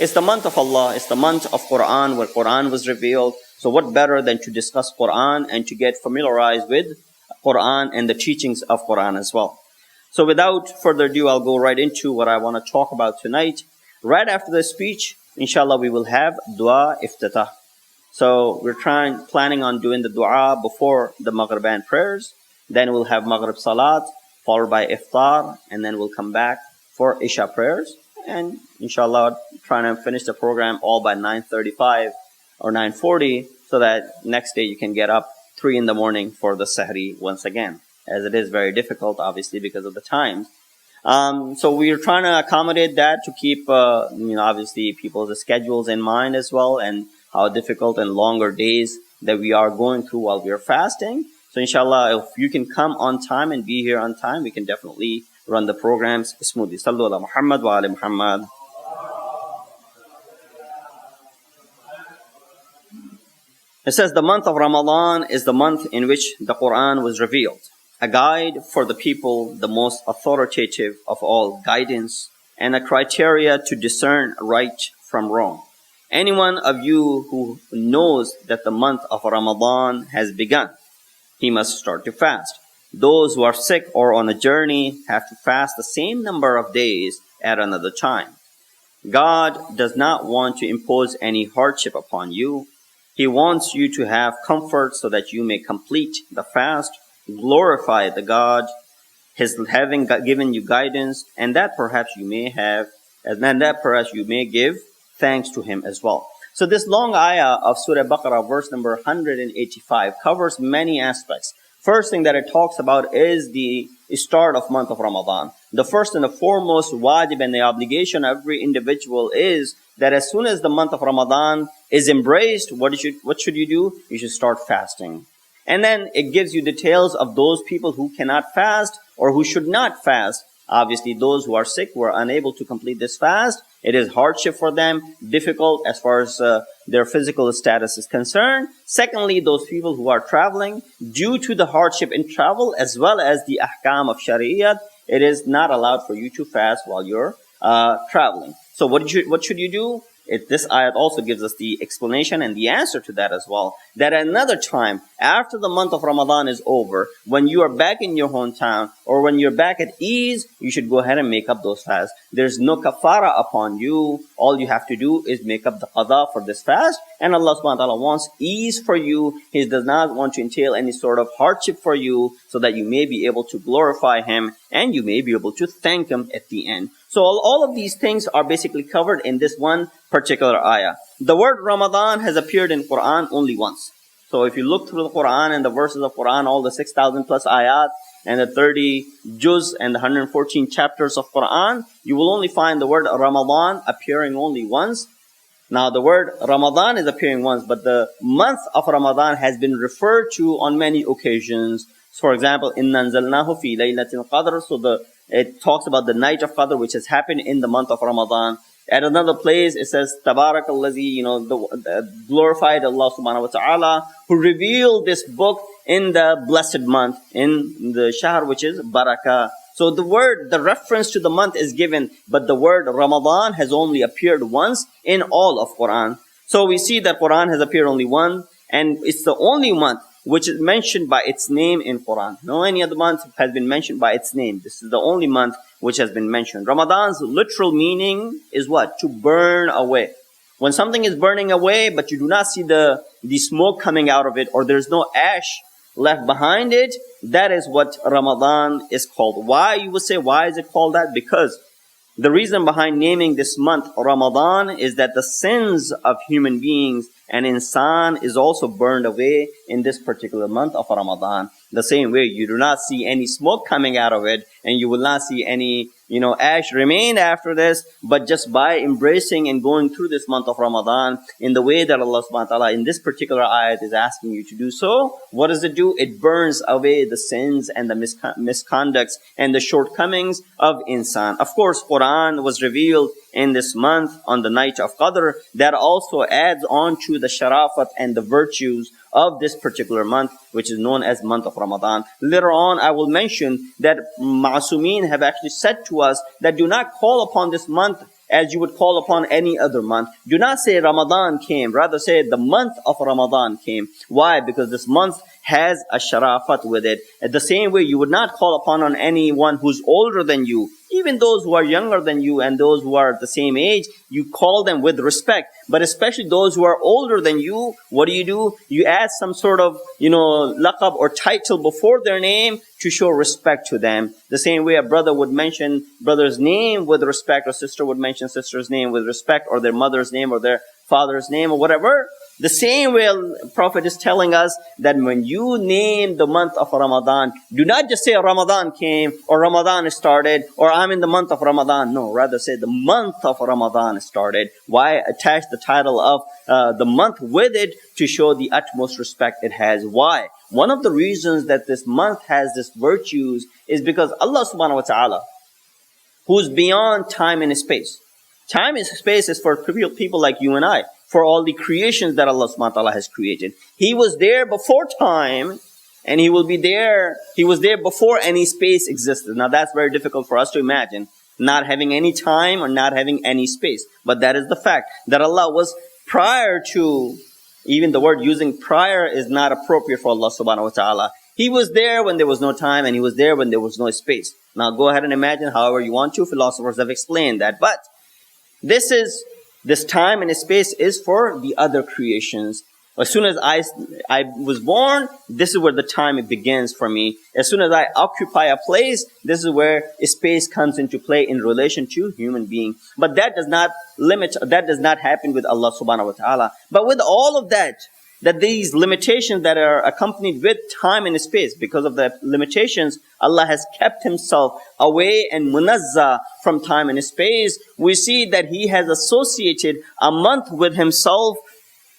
it's the month of Allah, it's the month of Quran, where Quran was revealed. So what better than to discuss Quran and to get familiarized with Quran and the teachings of Quran as well. So without further ado, I'll go right into what I want to talk about tonight. Right after the speech, inshallah, we will have dua iftatah. So we're planning on doing the dua before the Maghriban prayers. Then we'll have Maghrib Salat, followed by Iftar, and then we'll come back for Isha prayers. And inshallah, trying to finish the program all by 9:35 or 9:40, so that next day you can get up 3 in the morning for the Sahri once again, as it is very difficult, obviously, because of the times. So we're trying to accommodate that to keep, obviously people's schedules in mind as well, and how difficult and longer days that we are going through while we are fasting. So inshallah, if you can come on time and be here on time, we can definitely run the programs smoothly. Sallu ala Muhammad wa ala Muhammad. It says the month of Ramadan is the month in which the Quran was revealed, a guide for the people, the most authoritative of all guidance, and a criteria to discern right from wrong. Anyone of you who knows that the month of Ramadan has begun, he must start to fast. Those who are sick or on a journey have to fast the same number of days at another time. God does not want to impose any hardship upon you. He wants you to have comfort so that you may complete the fast, glorify the God, His having given you guidance, and that perhaps you may give thanks to Him as well. So this long ayah of Surah Baqarah, verse number 185, covers many aspects. First thing that it talks about is the start of month of Ramadan. The first and the foremost wajib and the obligation of every individual is that as soon as the month of Ramadan is embraced, what should you do? You should start fasting. And then it gives you details of those people who cannot fast or who should not fast. Obviously, those who are sick, who are unable to complete this fast, it is hardship for them, difficult as far as their physical status is concerned. Secondly, those people who are traveling, due to the hardship in travel as well as the ahkam of Shariah, it is not allowed for you to fast while you're traveling. So what should you do? This ayat also gives us the explanation and the answer to that as well. That at another time, after the month of Ramadan is over, when you are back in your hometown or when you're back at ease, you should go ahead and make up those fasts. There's no kafara upon you. All you have to do is make up the qada for this fast. And Allah subhanahu wa ta'ala wants ease for you. He does not want to entail any sort of hardship for you, so that you may be able to glorify Him and you may be able to thank Him at the end. So all of these things are basically covered in this one particular ayah. The word Ramadan has appeared in Quran only once. So if you look through the Quran and the verses of Quran, all the 6,000 plus ayat and the 30 juz and the 114 chapters of Quran, you will only find the word Ramadan appearing only once. Now the word Ramadan is appearing once, but the month of Ramadan has been referred to on many occasions. So for example, Inna anzalnahu fi laylatil qadr. So it talks about the night of Qadr, which has happened in the month of Ramadan. At another place, it says, Tabarakallazi, glorified Allah subhanahu wa ta'ala, who revealed this book in the blessed month, in the shahr, which is Barakah. So the reference to the month is given, but the word Ramadan has only appeared once in all of Quran. So we see that Quran has appeared only once, and it's the only month which is mentioned by its name in Quran. No any other month has been mentioned by its name. This is the only month which has been mentioned. Ramadan's literal meaning is what? To burn away. When something is burning away, but you do not see the smoke coming out of it, or there's no ash left behind it, that is what Ramadan is called. Why, you would say, why is it called that? Because the reason behind naming this month Ramadan is that the sins of human beings and insan is also burned away in this particular month of Ramadan. The same way, you do not see any smoke coming out of it, and you will not see any ash remain after this, but just by embracing and going through this month of Ramadan in the way that Allah subhanahu wa ta'ala in this particular ayat is asking you to do so, what does it do? It burns away the sins and the misconducts and the shortcomings of insan. Of course, Quran was revealed in this month on the night of Qadr. That also adds on to the sharafat and the virtues of this particular month, which is known as month of Ramadan. Later on, I will mention that Ma'asumin have actually said to us that do not call upon this month as you would call upon any other month. Do not say Ramadan came, rather say the month of Ramadan came. Why? Because this month has a sharafat with it. At the same way, you would not call upon on anyone who's older than you. Even those who are younger than you and those who are the same age, you call them with respect. But especially those who are older than you, what do? You add some sort of, laqab or title before their name to show respect to them. The same way a brother would mention brother's name with respect, or sister would mention sister's name with respect, or their mother's name or their father's name or whatever. The same way Prophet is telling us that when you name the month of Ramadan, do not just say Ramadan came or Ramadan started or I'm in the month of Ramadan. No, rather say the month of Ramadan started. Why attach the title of the month with it? To show the utmost respect it has. Why? One of the reasons that this month has this virtues is because Allah subhanahu wa ta'ala, who's beyond time and space. Time and space is for people like you and I, for all the creations that Allah subhanahu wa ta'ala has created. He was there before time, and He will be there. He was there before any space existed. Now that's very difficult for us to imagine, not having any time or not having any space. But that is the fact, that Allah was prior to, even the word using prior is not appropriate for Allah subhanahu wa ta'ala. He was there when there was no time, and He was there when there was no space. Now go ahead and imagine however you want to. Philosophers have explained that. But this time and space is for the other creations. As soon as I was born, this is where the time it begins for me. As soon as I occupy a place, this is where space comes into play in relation to human being. But that does not happen with Allah subhanahu wa ta'ala. But with all of that these limitations that are accompanied with time and space, because of the limitations, Allah has kept Himself away and munazzah from time and space. We see that He has associated a month with Himself.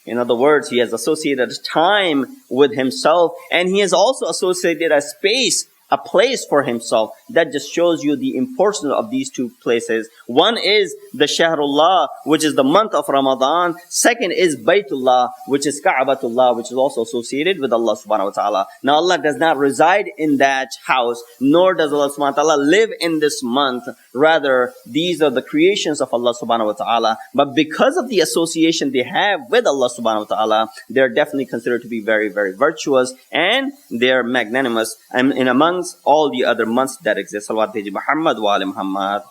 In other words, He has associated time with Himself, and He has also associated a space, a place for Himself. That just shows you the importance of these two places. One is the Shahrullah, which is the month of Ramadan. Second is Baytullah, which is Ka'batullah, which is also associated with Allah subhanahu wa ta'ala. Now Allah does not reside in that house, nor does Allah subhanahu wa ta'ala live in this month. Rather, these are the creations of Allah subhanahu wa ta'ala. But because of the association they have with Allah subhanahu wa ta'ala, they're definitely considered to be very, very virtuous, and they're magnanimous in amongst all the other months that exist. Salawat Biji Muhammad wa ali Muhammad.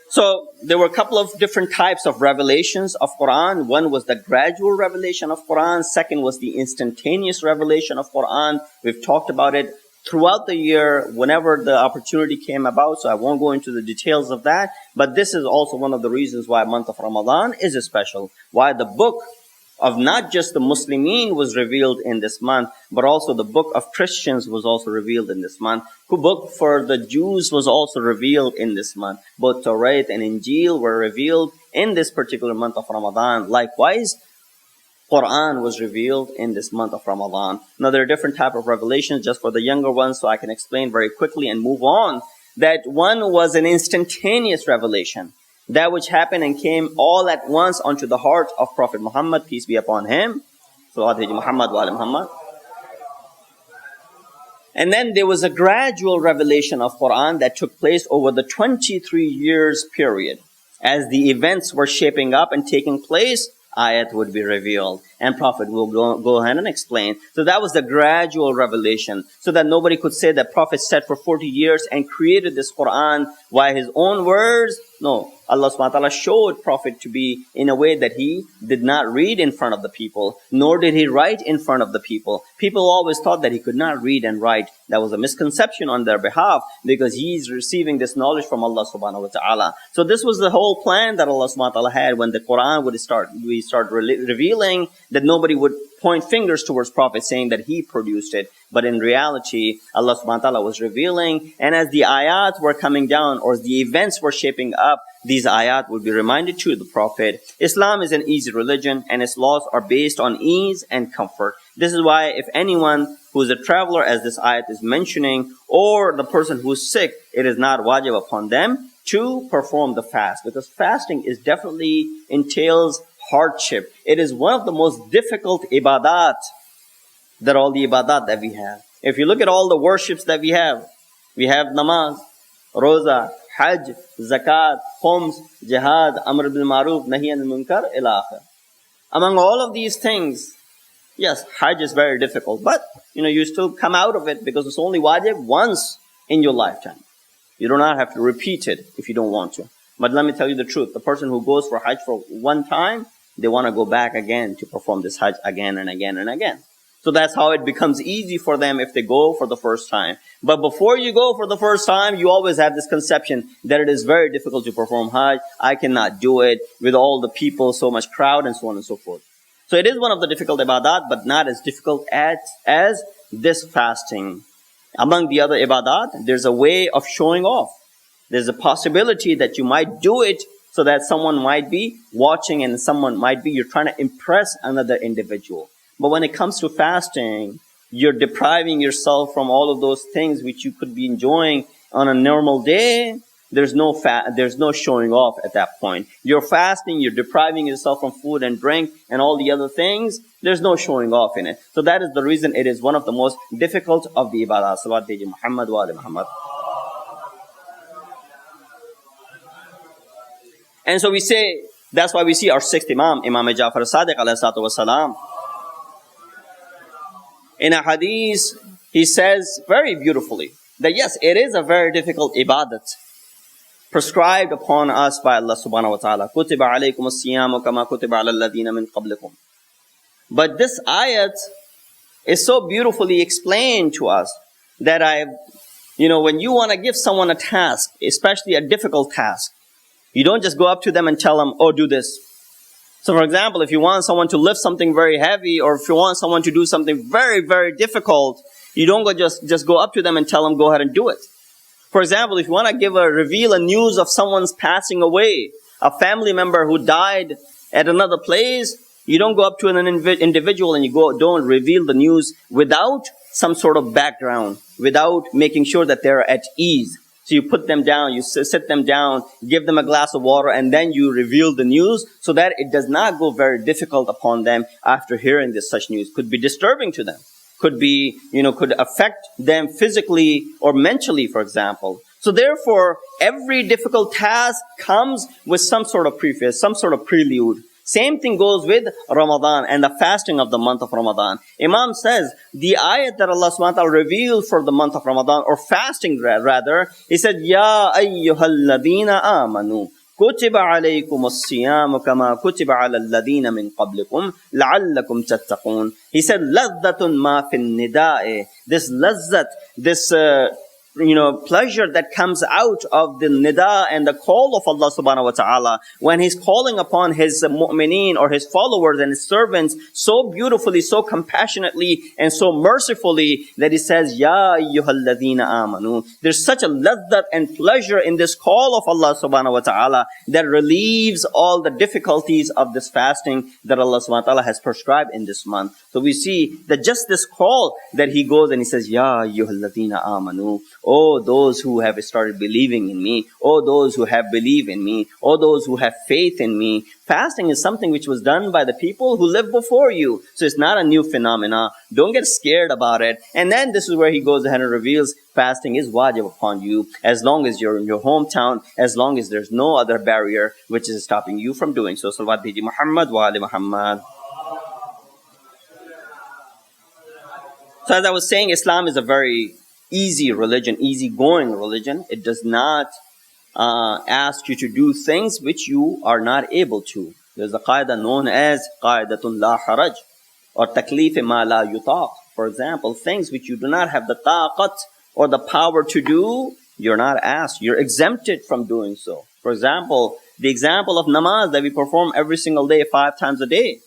So there were a couple of different types of revelations of Quran. One was the gradual revelation of Quran. Second was the instantaneous revelation of Quran. We've talked about it throughout the year whenever the opportunity came about, so I won't go into the details of that. But this is also one of the reasons why month of Ramadan is special. Why the book of not just the Muslimin was revealed in this month, but also the book of Christians was also revealed in this month. The book for the Jews was also revealed in this month. Both Torah and Injil were revealed in this particular month of Ramadan. Likewise, Quran was revealed in this month of Ramadan. Now there are different types of revelations just for the younger ones, so I can explain very quickly and move on. That one was an instantaneous revelation. That which happened and came all at once onto the heart of Prophet Muhammad, peace be upon him. Salawat Muhammad wa ali Muhammad. And then there was a gradual revelation of Quran that took place over the 23 years period. As the events were shaping up and taking place, ayat would be revealed, and Prophet will go ahead and explain. So that was the gradual revelation, so that nobody could say that Prophet sat for 40 years and created this Quran by his own words. No, Allah subhanahu wa ta'ala showed Prophet to be in a way that he did not read in front of the people, nor did he write in front of the people. People always thought that he could not read and write. That was a misconception on their behalf, because he's receiving this knowledge from Allah subhanahu wa ta'ala. So this was the whole plan that Allah subhanahu wa ta'ala had when the Quran would start revealing, that nobody would point fingers towards Prophet saying that he produced it. But in reality, Allah subhanahu wa ta'ala was revealing, and as the ayat were coming down, or as the events were shaping up, these ayat would be reminded to the Prophet. Islam is an easy religion, and its laws are based on ease and comfort. This is why if anyone who is a traveler, as this ayat is mentioning, or the person who is sick, it is not wajib upon them to perform the fast, because fasting is definitely entails hardship. It is one of the most difficult ibadat that all the ibadat that we have. If you look at all the worships that we have namaz, Roza, Hajj, Zakat, Khums, Jihad, Amr bil Maruf, Nahi anil Munkar, ila akhir. Among all of these things, yes, Hajj is very difficult, but you still come out of it because it's only wajib once in your lifetime. You do not have to repeat it if you don't want to. But let me tell you the truth. The person who goes for Hajj for one time, they want to go back again to perform this Hajj again and again and again. So that's how it becomes easy for them if they go for the first time. But before you go for the first time, you always have this conception that it is very difficult to perform Hajj. I cannot do it with all the people, so much crowd, and so on and so forth. So it is one of the difficult ibadat, but not as difficult as this fasting. Among the other ibadat, there's a way of showing off. There's a possibility that you might do it so that someone might be watching and you're trying to impress another individual. But when it comes to fasting, you're depriving yourself from all of those things which you could be enjoying on a normal day. There's no showing off at that point. You're fasting, you're depriving yourself from food and drink and all the other things. There's no showing off in it. So that is the reason it is one of the most difficult of the ibadah. Salawat Deji Muhammad wa ali Muhammad. And so that's why we see our sixth Imam Ja'far Sadiq alayhi salatu wasalam. In a hadith, he says very beautifully that yes, it is a very difficult ibadat prescribed upon us by Allah subhanahu wa ta'ala. كُتِبَ عَلَيْكُمُ الصِّيَامُ كَمَا كُتِبَ عَلَى الَّذِينَ مِنْ قَبْلِكُمْ. But this ayat is so beautifully explained to us that when you want to give someone a task, especially a difficult task, you don't just go up to them and tell them, oh, do this. So for example, if you want someone to lift something very heavy, or if you want someone to do something very, very difficult, you don't just go up to them and tell them, go ahead and do it. For example, if you want to reveal a news of someone's passing away, a family member who died at another place, you don't go up to an individual and don't reveal the news without some sort of background, without making sure that they're at ease. So you put them down, you sit them down, give them a glass of water, and then you reveal the news so that it does not go very difficult upon them after hearing such news. Could be disturbing to them. Could affect them physically or mentally, for example. So therefore, every difficult task comes with some sort of preface, some sort of prelude. Same thing goes with Ramadan and the fasting of the month of Ramadan. Imam says, the ayat that Allah subhanahu wa ta'ala revealed for the month of Ramadan, or fasting rather, he said, Ya ayyuhalladhina amanu, kutiba alaykum as-siyam kama kutiba ala alladhina min qablikum, la'allakum tattaqun. He said, ladhatun ma fin nida'i. This lazzat, this pleasure that comes out of the nida and the call of Allah subhanahu wa ta'ala when He's calling upon His mu'mineen or His followers and His servants so beautifully, so compassionately and so mercifully that He says, Ya ayyuhalladhina amanu. There's such a laddat and pleasure in this call of Allah subhanahu wa ta'ala that relieves all the difficulties of this fasting that Allah subhanahu wa ta'ala has prescribed in this month. So we see that just this call that He goes and He says, Ya ayyuhalladhina amanu. Oh, those who have started believing in me. Oh, those who have believed in me. Oh, those who have faith in me. Fasting is something which was done by the people who lived before you. So it's not a new phenomena. Don't get scared about it. And then this is where he goes ahead and reveals fasting is wajib upon you as long as you're in your hometown, as long as there's no other barrier which is stopping you from doing so. Salawat Biji Muhammad wa ali Muhammad. So as I was saying, Islam is a very easy religion, easygoing religion. It does not ask you to do things which you are not able to. There's a qaida known as qaidatun la haraj or taklif ma la yutaq. For example, things which you do not have the taqat or the power to do, you're not asked. You're exempted from doing so. For example, the example of namaz that we perform every single day, 5 times a day.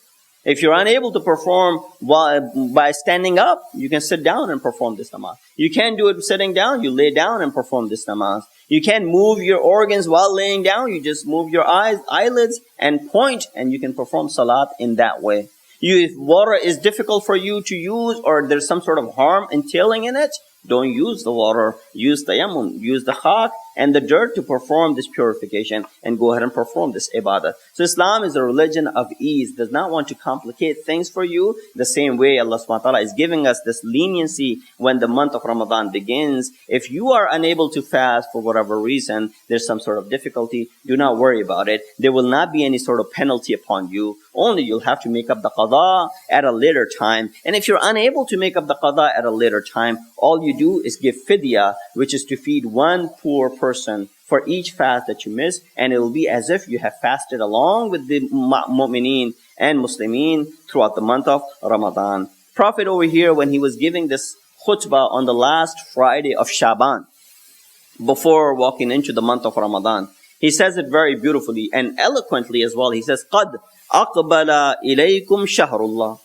If you're unable to perform by standing up, you can sit down and perform this namaz. You can't do it sitting down, you lay down and perform this namaz. You can't move your organs while laying down, you just move your eyelids and point, and you can perform salat in that way. If water is difficult for you to use or there's some sort of harm entailing in it, don't use the water, use tayammum, use the khak and the dirt to perform this purification and go ahead and perform this ibadah. So Islam is a religion of ease, does not want to complicate things for you. The same way Allah subhanahu wa ta'ala is giving us this leniency when the month of Ramadan begins. If you are unable to fast for whatever reason, there's some sort of difficulty, do not worry about it. There will not be any sort of penalty upon you. Only you'll have to make up the qada at a later time. And if you're unable to make up the qada at a later time, all you do is give fidya, which is to feed one poor person for each fast that you miss, and it will be as if you have fasted along with the mu'mineen and muslimin throughout the month of Ramadan. Prophet over here, when he was giving this khutbah on the last Friday of Shaban, before walking into the month of Ramadan, he says it very beautifully and eloquently as well. He says, قَدْ أَقْبَلَ إِلَيْكُمْ شَهْرُ اللَّهِ.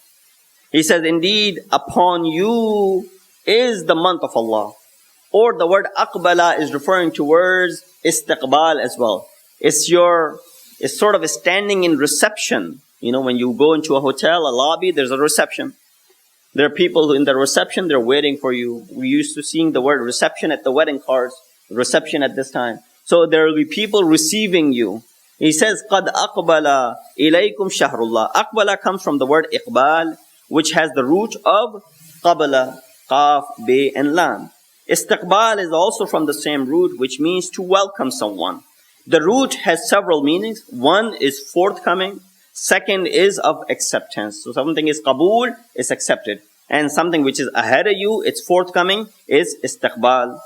He says, indeed, upon you is the month of Allah. Or the word aqbala is referring towards istiqbal as well. It's sort of a standing in reception. You know, when you go into a hotel, a lobby, there's a reception. There are people in the reception, they're waiting for you. We used to seeing the word reception at the wedding cards, reception at this time. So there will be people receiving you. He says, قَدْ أَقْبَلَ إِلَيْكُمْ شَهْرُ اللَّهِ. Aqbala comes from the word iqbal, which has the root of qabala, qaf, be, and lam. Istiqbal is also from the same root, which means to welcome someone. The root has several meanings. One is forthcoming. Second is of acceptance. So something is qabul, is accepted. And something which is ahead of you, it's forthcoming, is istiqbal.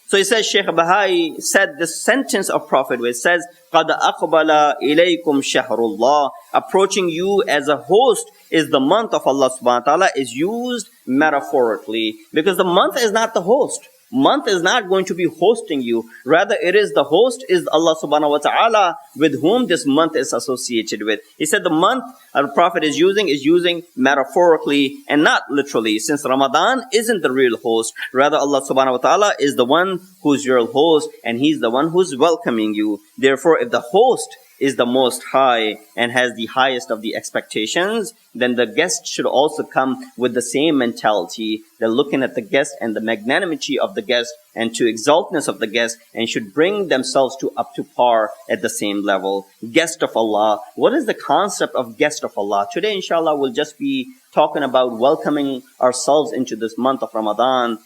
So he says, Shaykh Bahai said this sentence of Prophet where it says, قَدْ أَقْبَلَ إِلَيْكُمْ شَهْرُ اللَّهِ. Approaching you as a host is the month of Allah subhanahu wa ta'ala, is used metaphorically. Because the month is not the host. Month is not going to be hosting you. Rather, it is the host is Allah subhanahu wa ta'ala with whom this month is associated with. He said the month our Prophet is using metaphorically and not literally. Since Ramadan isn't the real host. Rather, Allah subhanahu wa ta'ala is the one who's your host and He's the one who's welcoming you. Therefore, if the host is the most high and has the highest of the expectations, then the guest should also come with the same mentality. They're looking at the guest and the magnanimity of the guest and to exaltness of the guest, and should bring themselves up to par at the same level. Guest of Allah. What is the concept of guest of Allah? Today, inshallah, we'll just be talking about welcoming ourselves into this month of Ramadan,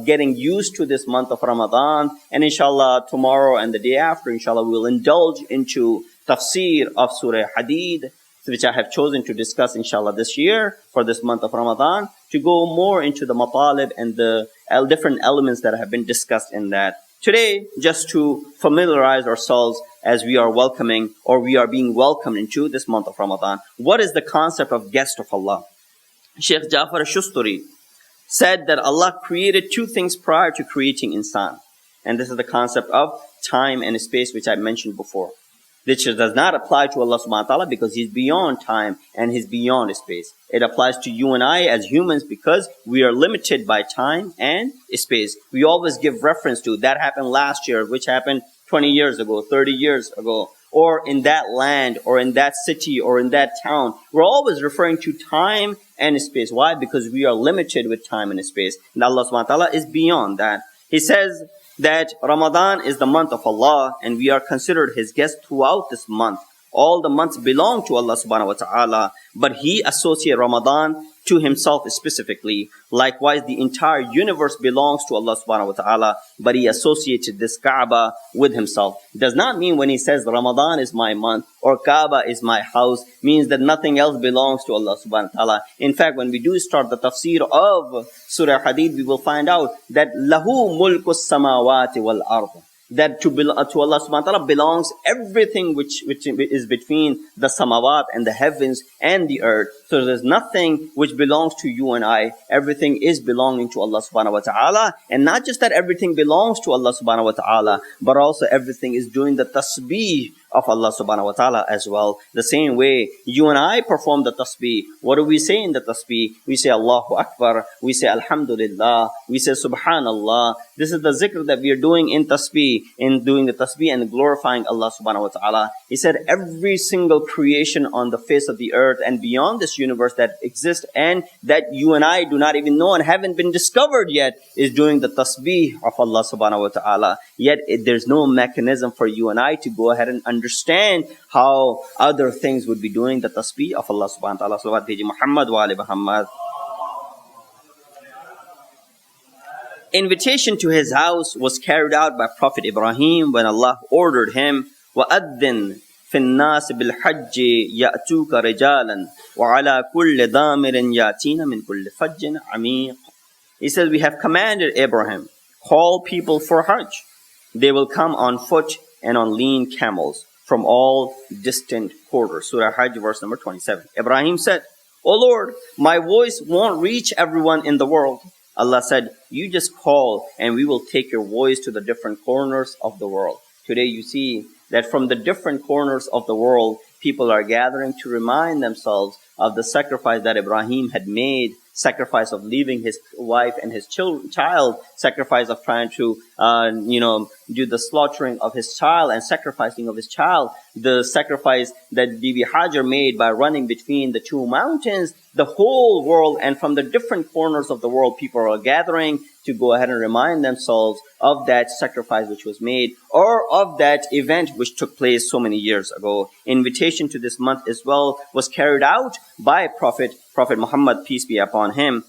getting used to this month of Ramadan, and inshallah tomorrow and the day after, inshallah, we'll indulge into tafsir of Surah Hadid, which I have chosen to discuss inshallah this year for this month of Ramadan, to go more into the matalib and the different elements that have been discussed in that. Today, just to familiarize ourselves as we are welcoming or we are being welcomed into this month of Ramadan. What is the concept of guest of Allah? Shaykh Jafar Shusturi said that Allah created two things prior to creating insan. And this is the concept of time and space, which I mentioned before. This does not apply to Allah subhanahu wa ta'ala because He's beyond time and He's beyond space. It applies to you and I as humans because we are limited by time and space. We always give reference to that happened last year, which happened 20 years ago, 30 years ago, or in that land, or in that city, or in that town. We're always referring to time and space. Why? Because we are limited with time and space. And Allah subhanahu wa ta'ala is beyond that. He says that Ramadan is the month of Allah and we are considered His guests throughout this month. All the months belong to Allah subhanahu wa ta'ala, but He associates Ramadan to Himself specifically. Likewise, the entire universe belongs to Allah subhanahu wa ta'ala, but He associated this Kaaba with Himself. It does not mean when He says Ramadan is my month or Kaaba is my house, means that nothing else belongs to Allah subhanahu wa ta'ala. In fact, when we do start the tafsir of Surah Hadid, we will find out that Lahu mulku samawati wal ard. That to Allah subhanahu wa ta'ala belongs everything which is between the samawat and the heavens and the earth. So there's nothing which belongs to you and I. Everything is belonging to Allah subhanahu wa ta'ala. And not just that everything belongs to Allah subhanahu wa ta'ala, but also everything is doing the tasbih of Allah subhanahu wa ta'ala as well. The same way you and I perform the tasbih. What do we say in the tasbih? We say Allahu Akbar, we say Alhamdulillah, we say Subhanallah. This is the zikr that we are doing in tasbih, in doing the tasbih and glorifying Allah subhanahu wa ta'ala. He said every single creation on the face of the earth and beyond this universe that exists and that you and I do not even know and haven't been discovered yet is doing the tasbih of Allah subhanahu wa ta'ala. Yet there's no mechanism for you and I to go ahead and understand how other things would be doing the tasbih of Allah subhanahu wa ta'ala. Salawat Biji Muhammad wa ali Muhammad. Invitation to his house was carried out by Prophet Ibrahim when Allah ordered him, وَأَذِّن فِي النَّاسِ بِالْحَجِّ يَأْتُوكَ رِجَالًا وَعَلَى كُلِّ ضَامِرٍ يَأْتِينَ مِنْ كُلِّ فَجٍّ عَمِيقٍ. He says, we have commanded Abraham, call people for Hajj. They will come on foot and on lean camels from all distant quarters. Surah Hajj, verse number 27. Ibrahim said, O Lord, my voice won't reach everyone in the world. Allah said, you just call and we will take your voice to the different corners of the world. Today you see that from the different corners of the world, people are gathering to remind themselves of the sacrifice that Ibrahim had made, sacrifice of leaving his wife and his child, sacrifice of trying to, do the slaughtering of his child and sacrificing of his child, the sacrifice that Bibi Hajar made by running between the two mountains. The whole world and from the different corners of the world, people are gathering to go ahead and remind themselves of that sacrifice which was made or of that event which took place so many years ago. Invitation to this month as well was carried out by Prophet Muhammad, peace be upon him.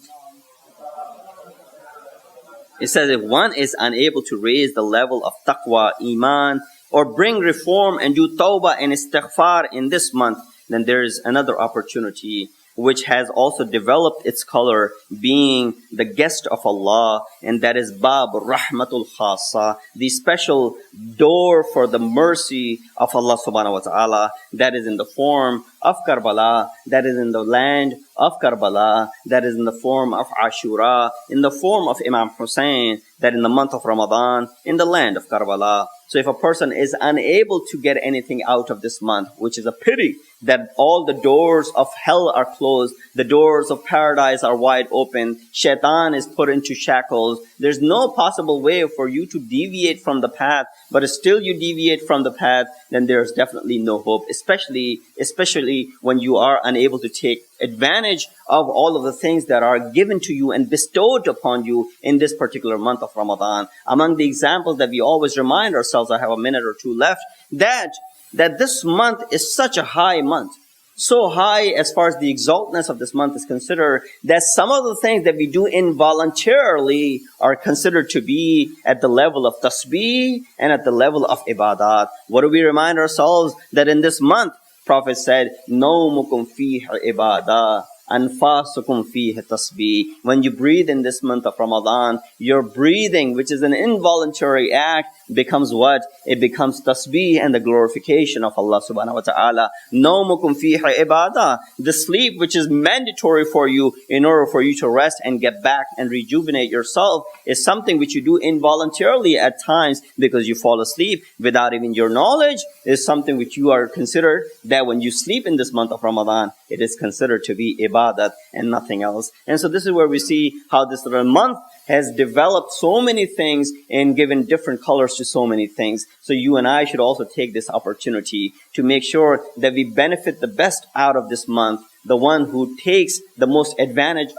It says if one is unable to raise the level of taqwa, iman, or bring reform and do tawbah and istighfar in this month, then there is another opportunity which has also developed its color, being the guest of Allah, and that is Bab Rahmatul Khasa, the special door for the mercy of Allah subhanahu wa ta'ala, that is in the form of Karbala, that is in the land of Karbala, that is in the form of Ashura, in the form of Imam Hussein, that in the month of Ramadan, in the land of Karbala. So if a person is unable to get anything out of this month, which is a pity, that all the doors of hell are closed, the doors of paradise are wide open, shaitan is put into shackles, there's no possible way for you to deviate from the path, but still you deviate from the path, then there's definitely no hope, especially when you are unable to take advantage of all of the things that are given to you and bestowed upon you in this particular month of Ramadan. Among the examples that we always remind ourselves, I have a minute or two left, that this month is such a high month. So high as far as the exaltness of this month is considered, that some of the things that we do involuntarily are considered to be at the level of tasbih and at the level of ibadat. What do we remind ourselves? That in this month, Prophet said, "Nawmukum fihi ibadah, anfasukum fihi tasbih." When you breathe in this month of Ramadan, your breathing, which is an involuntary act, becomes what? It becomes tasbih and the glorification of Allah subhanahu wa ta'ala. Nawmukum fihi ibadah. The sleep which is mandatory for you in order for you to rest and get back and rejuvenate yourself is something which you do involuntarily at times because you fall asleep without even your knowledge. Is something which you are considered that when you sleep in this month of Ramadan, it is considered to be ibadat and nothing else. And so this is where we see how this month has developed so many things and given different colors to so many things. So you and I should also take this opportunity to make sure that we benefit the best out of this month. The one who takes the most advantage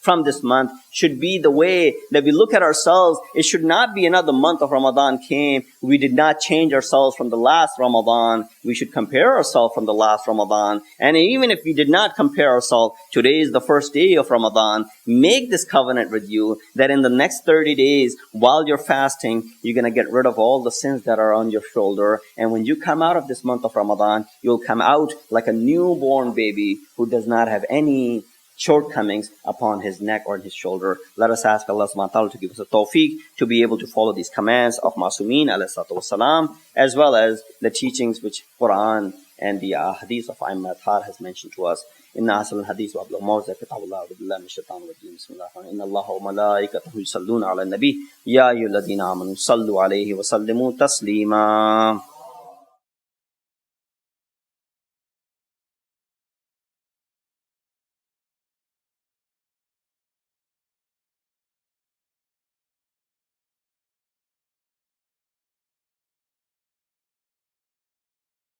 from this month should be the way that we look at ourselves. It should not be another month of Ramadan came. We did not change ourselves from the last Ramadan. We should compare ourselves from the last Ramadan. And even if we did not compare ourselves, today is the first day of Ramadan. Make this covenant with you that in the next 30 days, while you're fasting, you're going to get rid of all the sins that are on your shoulder. And when you come out of this month of Ramadan, you'll come out like a newborn baby who does not have any shortcomings upon his neck or his shoulder. Let us ask Allah subhanahu wa ta'ala to give us a tawfiq to be able to follow these commands of Masumeen alayhi salatu wasalam, as well as the teachings which Quran and the hadith of Aimma Athar has mentioned to us. إن أحسن الحديث وأبلغ موعظة كتاب الله أعوذ بالله من الشيطان الرجيم بسم الله الرحمن الرحيم إن الله وملائكته يصلون على النبي يا أيها الذين آمنوا صلوا عليه وسلموا تسليما.